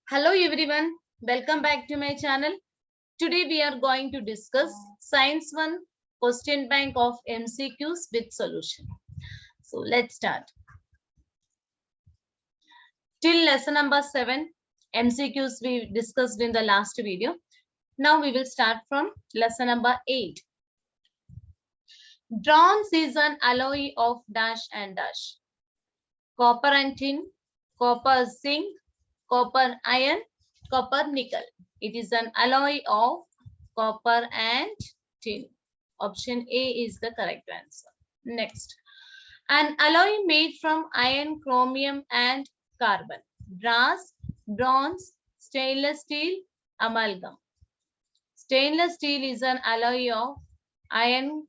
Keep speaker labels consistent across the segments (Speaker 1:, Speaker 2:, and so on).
Speaker 1: Hello everyone, welcome back to my channel. Today we are going to discuss Science 1 question bank of MCQs with solution. So let's start. Till lesson number 7, MCQs we discussed in the last video. Now we will start from lesson number 8. Bronze is an alloy of dash and dash. Copper and tin, copper zinc, copper iron, copper nickel. It is an alloy of copper and tin. Option A is the correct answer. Next, an alloy made from iron, chromium and carbon. Brass, bronze, stainless steel, amalgam. Stainless steel is an alloy of iron,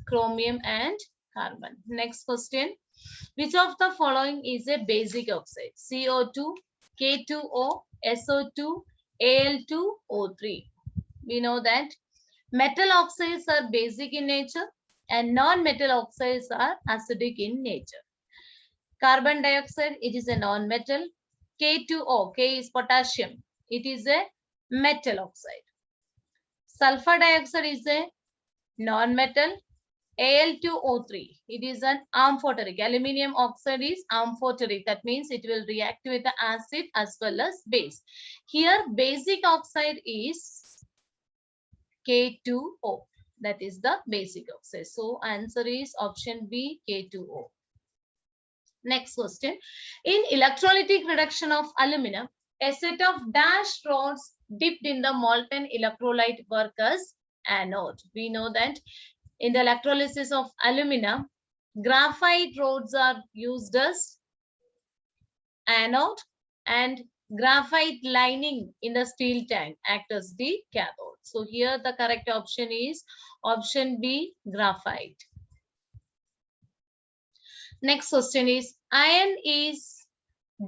Speaker 1: chromium and carbon. Next question. Which of the following is a basic oxide? CO2, K2O, SO2, Al2O3. We know that metal oxides are basic in nature and non-metal oxides are acidic in nature. Carbon dioxide, it is a non-metal. K2O, K is potassium. It is a metal oxide. Sulfur dioxide is a non-metal. Al2O3, it is an amphoteric. Aluminium oxide is amphoteric. That means it will react with the acid as well as base. Here basic oxide is K2O. That is the basic oxide. So answer is option B, K2O. Next question. In electrolytic reduction of aluminum, a set of dash rods dipped in the molten electrolyte work as anode. We know that in the electrolysis of aluminum, graphite rods are used as anode and graphite lining in the steel tank act as the cathode. So here the correct option is option B, graphite. Next question is, iron is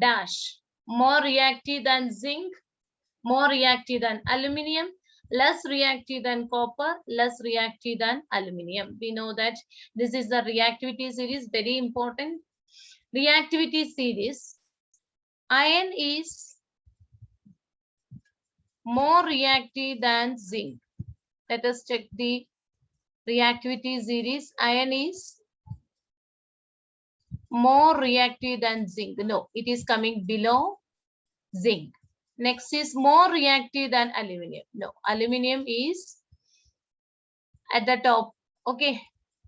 Speaker 1: dash more reactive than zinc, more reactive than aluminium, less reactive than copper, less reactive than aluminium. We know that this is the reactivity series, very important. Reactivity series, iron is more reactive than zinc. Let us check the reactivity series. Iron is more reactive than zinc. No, it is coming below zinc. Next is more reactive than aluminium. No, aluminium is at the top, okay,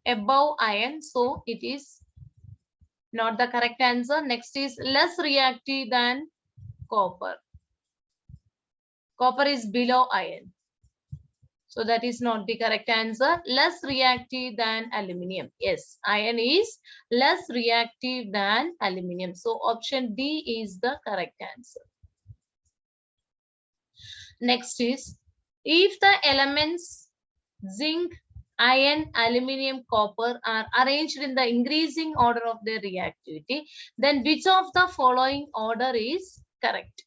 Speaker 1: above iron. So it is not the correct answer. Next is less reactive than copper. Copper is below iron. So that is not the correct answer. Less reactive than aluminium. Yes, iron is less reactive than aluminium. So option D is the correct answer. Next is, if the elements zinc, iron, aluminium, copper are arranged in the increasing order of their reactivity, then which of the following order is correct?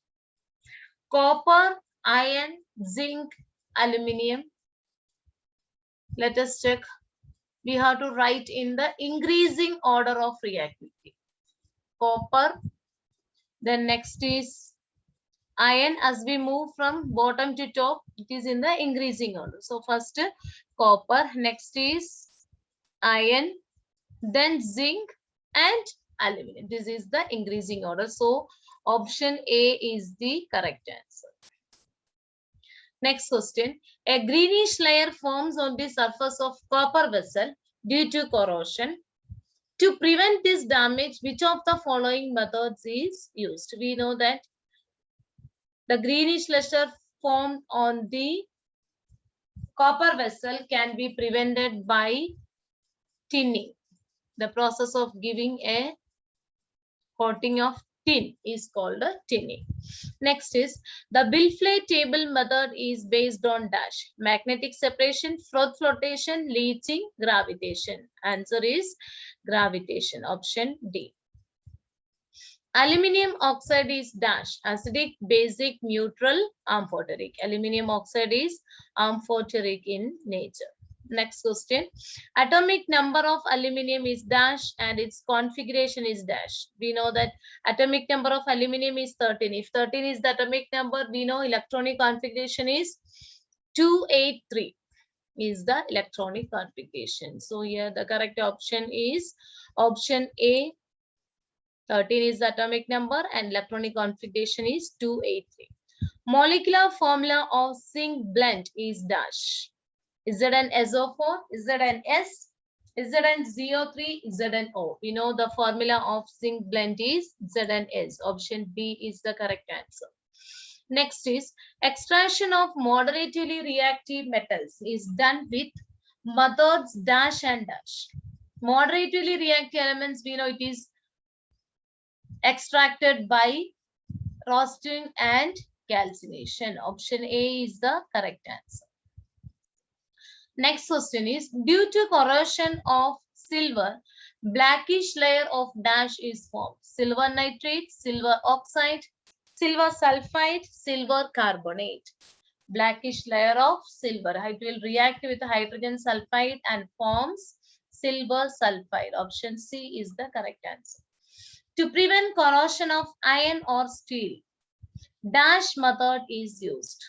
Speaker 1: Copper, iron, zinc, aluminium. Let us check. We have to write in the increasing order of reactivity. Copper, then next is iron. As we move from bottom to top, it is in the increasing order. So first copper, next is iron, then zinc and aluminum. This is the increasing order. So option A is the correct answer. Next question. A greenish layer forms on the surface of copper vessel due to corrosion. To prevent this damage, which of the following methods is used? We know that the greenish layer formed on the copper vessel can be prevented by tinning. The process of giving a coating of tin is called a tinning. Next is, the Bilflay table method is based on dash: magnetic separation, froth flotation, leaching, gravitation. Answer is gravitation, option D. Aluminium oxide is dash: acidic, basic, neutral, amphoteric. Aluminium oxide is amphoteric in nature. Next question. Atomic number of aluminium is dash and its configuration is dash. We know that atomic number of aluminium is 13. If 13 is the atomic number, we know electronic configuration is 283 is the electronic configuration. So here the correct option is option A. 13 is the atomic number and electronic configuration is 283. Molecular formula of zinc blende is dash. Is it an SO4? Is it an S? Is it an ZO3? Is it an O? We know the formula of zinc blende is ZnS. Option B is the correct answer. Next is extraction of moderately reactive metals is done with methods dash and dash. Moderately reactive elements, we know it is extracted by roasting and calcination. Option A is the correct answer. Next question is, due to corrosion of silver, blackish layer of dash is formed. Silver nitrate, silver oxide, silver sulfide, silver carbonate. Blackish layer of silver. It will react with hydrogen sulfide and forms silver sulfide. Option C is the correct answer. To prevent corrosion of iron or steel, dash method is used.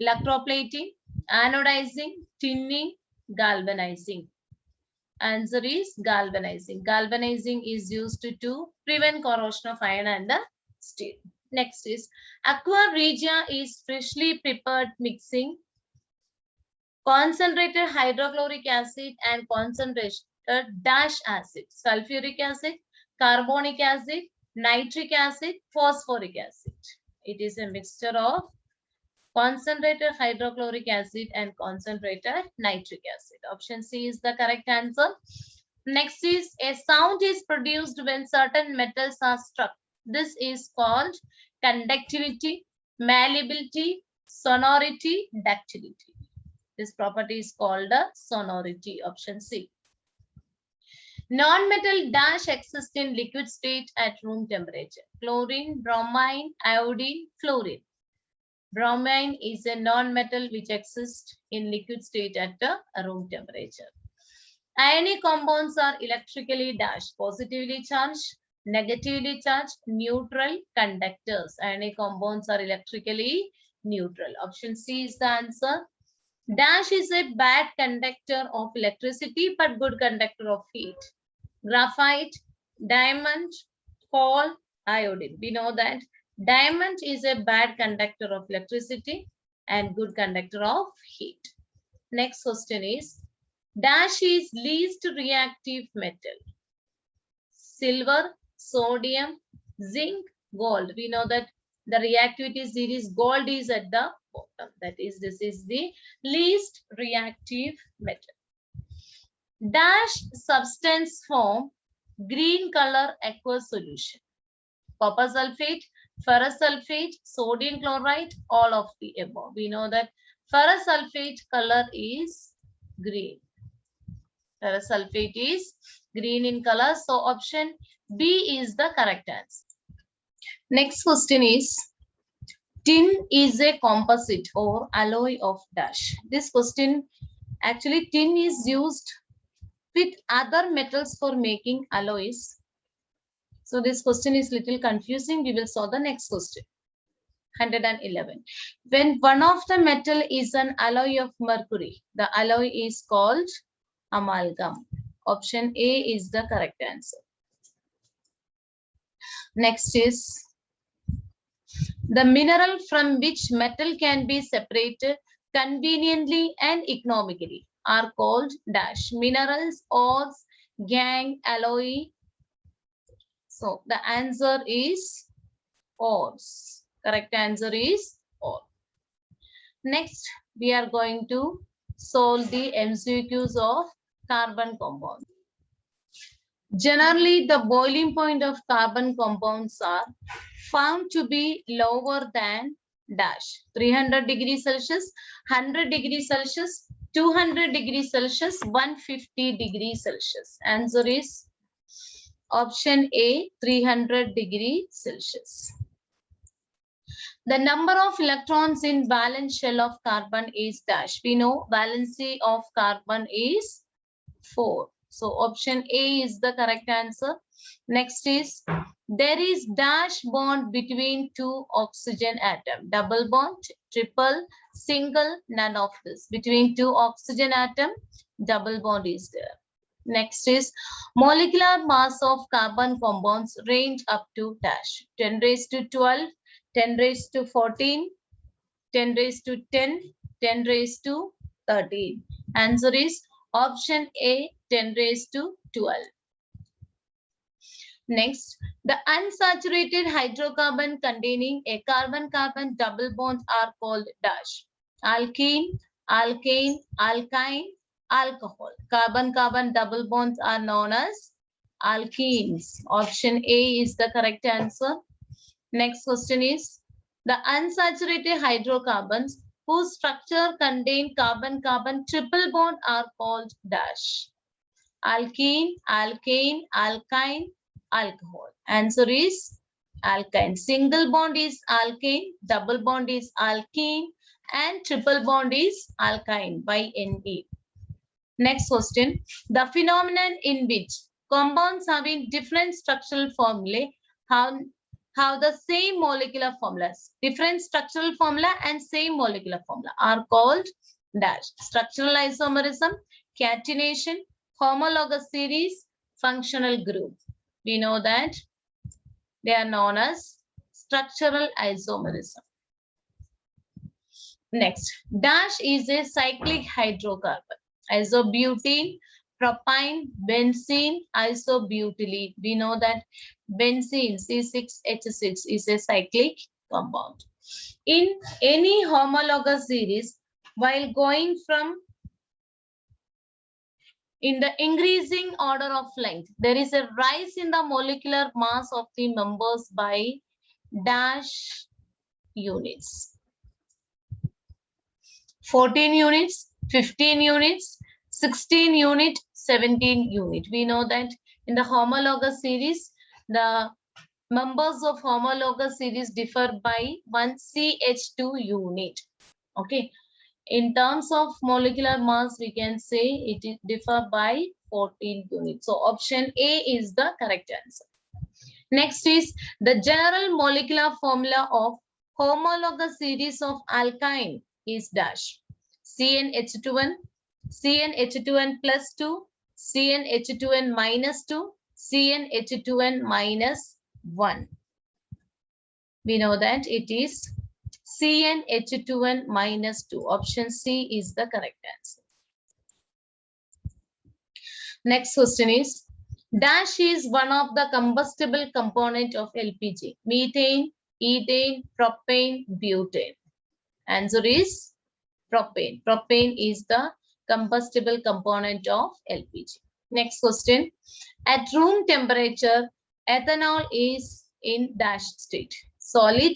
Speaker 1: Electroplating, anodizing, tinning, galvanizing. Answer is galvanizing. Galvanizing is used to prevent corrosion of iron and steel. Next is aqua regia is freshly prepared mixing concentrated hydrochloric acid and concentrated dash acid, sulfuric acid, carbonic acid, nitric acid, phosphoric acid. It is a mixture of concentrated hydrochloric acid and concentrated nitric acid. Option C is the correct answer. Next is a sound is produced when certain metals are struck. This is called conductivity, malleability, sonority, ductility. This property is called sonority. Option C. Non-metal dash exists in liquid state at room temperature. Chlorine, bromine, iodine, fluorine. Bromine is a non-metal which exists in liquid state at room temperature. Ionic compounds are electrically dashed, positively charged, negatively charged, neutral, conductors. Ionic compounds are electrically neutral. Option C is the answer. Dash is a bad conductor of electricity but good conductor of heat. Graphite, diamond, coal, iodine. We know that diamond is a bad conductor of electricity and good conductor of heat. Next question is, dash is least reactive metal. Silver, sodium, zinc, gold. We know that the reactivity series gold is at the bottom. That is, this is the least reactive metal. Dash substance form green color aqueous solution. Copper sulfate, ferrous sulfate, sodium chloride, all of the above. We know that ferrous sulfate color is green. Ferrous sulfate is green in color. So option B is the correct answer. Next question is, tin is a composite or alloy of dash. This question, actually tin is used with other metals for making alloys. So this question is little confusing. We will solve the next question. 111. When one of the metal is an alloy of mercury, the alloy is called amalgam. Option A is the correct answer. Next is, the mineral from which metal can be separated conveniently and economically are called dash. Minerals, ores, gangue, alloy. So the answer is ores. Correct answer is ore. Next, we are going to solve the MCQs of carbon compounds. Generally, the boiling point of carbon compounds are found to be lower than dash. 300 degrees Celsius, 100 degrees Celsius, 200 degrees Celsius, 150 degrees Celsius. Answer is option A, 300 degrees Celsius. The number of electrons in valence shell of carbon is dash. We know valency of carbon is 4. So option A is the correct answer. Next is, there is dash bond between two oxygen atom. Double bond, triple, single, none of this. Between two oxygen atom, double bond is there. Next is, molecular mass of carbon compounds range up to dash. 10 raised to 12, 10 raised to 14, 10 raised to 10, 10 raised to 13. Answer is option A, 10 raised to 12. Next, the unsaturated hydrocarbon containing a carbon-carbon double bond are called dash. Alkene, alkane, alkyne, alcohol. Carbon-carbon double bonds are known as alkenes. Option A is the correct answer. Next question is, the unsaturated hydrocarbons whose structure contain carbon-carbon triple bond are called dash. Alkene, alkane, alkyne, alcohol. Answer is alkyne. Single bond is alkane, double bond is alkene, and triple bond is alkyne by Ne. Next question. The phenomenon in which compounds having different structural formulae have the same molecular formulas. Different structural formula and same molecular formula are called dash. Structural isomerism, catenation, homologous series, functional group. We know that they are known as structural isomerism. Next, dash is a cyclic hydrocarbon. Isobutene, propyne, benzene, isobutylene. We know that benzene C6H6 is a cyclic compound. In any homologous series, while going from in the increasing order of length, there is a rise in the molecular mass of the members by dash units. 14 units, 15 units, 16 unit, 17 unit. We know that in the homologous series, the members of homologous series differ by 1 CH2 unit. Okay. In terms of molecular mass, we can say it differ by 14 units. So option A is the correct answer. Next is the general molecular formula of homologous series of alkyne is dash. CnH2n, CnH2n plus 2, CnH2n minus 2, CnH2n minus 1. We know that it is CnH2n minus 2. Option C is the correct answer. Next question is, dash is one of the combustible component of LPG. Methane, ethane, propane, butane. Answer is propane. Propane is the combustible component of LPG. Next question. At room temperature, ethanol is in dash state. Solid,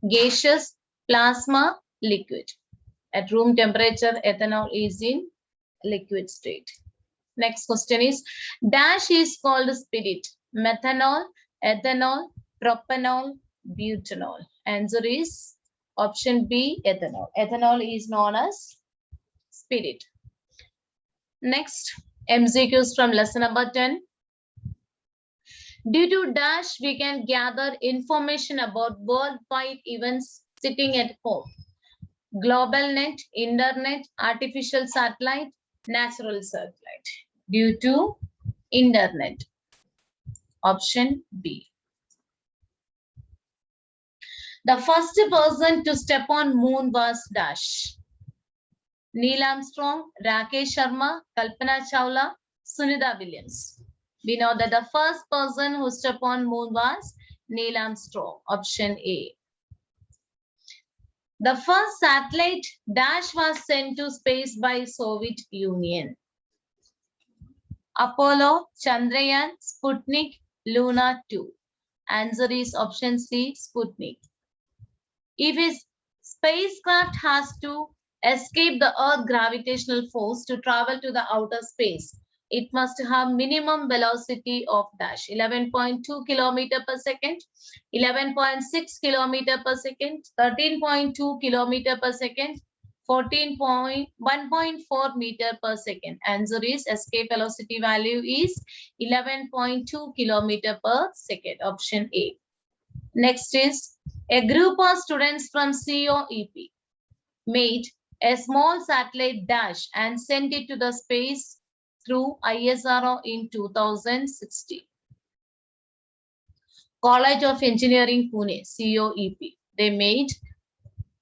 Speaker 1: gaseous, plasma, liquid. At room temperature, ethanol is in liquid state. Next question is, dash is called spirit. Methanol, ethanol, propanol, butanol. Answer is option B, ethanol. Ethanol is known as spirit. Next, MCQs from lesson number 10. Due to dash, we can gather information about worldwide events sitting at home. Global net, internet, artificial satellite, natural satellite. Due to internet. Option B. The first person to step on moon was dash. Neil Armstrong, Rakesh Sharma, Kalpana Chawla, Sunita Williams. We know that the first person who stepped on moon was Neil Armstrong. Option A. The first satellite dash was sent to space by Soviet Union. Apollo, Chandrayaan, Sputnik, Luna 2. Answer is option C, Sputnik. If a spacecraft has to escape the Earth gravitational force to travel to the outer space, it must have minimum velocity of dash 11.2 kilometer per second, 11.6 kilometer per second, 13.2 kilometer per second, 1.4 meter per second. Answer is escape velocity value is 11.2 kilometer per second. Option A. Next is a group of students from COEP made a small satellite dash and sent it to the space through ISRO in 2016. College of Engineering Pune, COEP. They made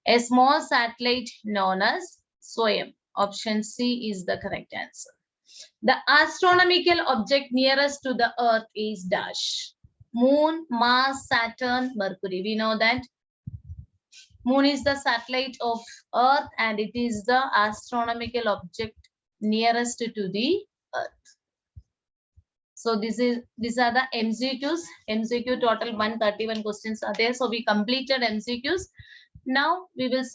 Speaker 1: a small satellite known as SWAYAM. Option C is the correct answer. The astronomical object nearest to the Earth is dash. Moon, Mars, Saturn, Mercury. We know that Moon is the satellite of Earth and it is the astronomical object nearest to the Earth. So these are the MCQs. MCQ total 131 questions are there. So we completed MCQs. Now we will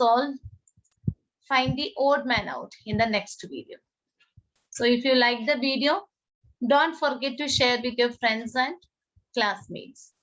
Speaker 1: find the odd man out in the next video. So if you like the video, don't forget to share with your friends and classmates.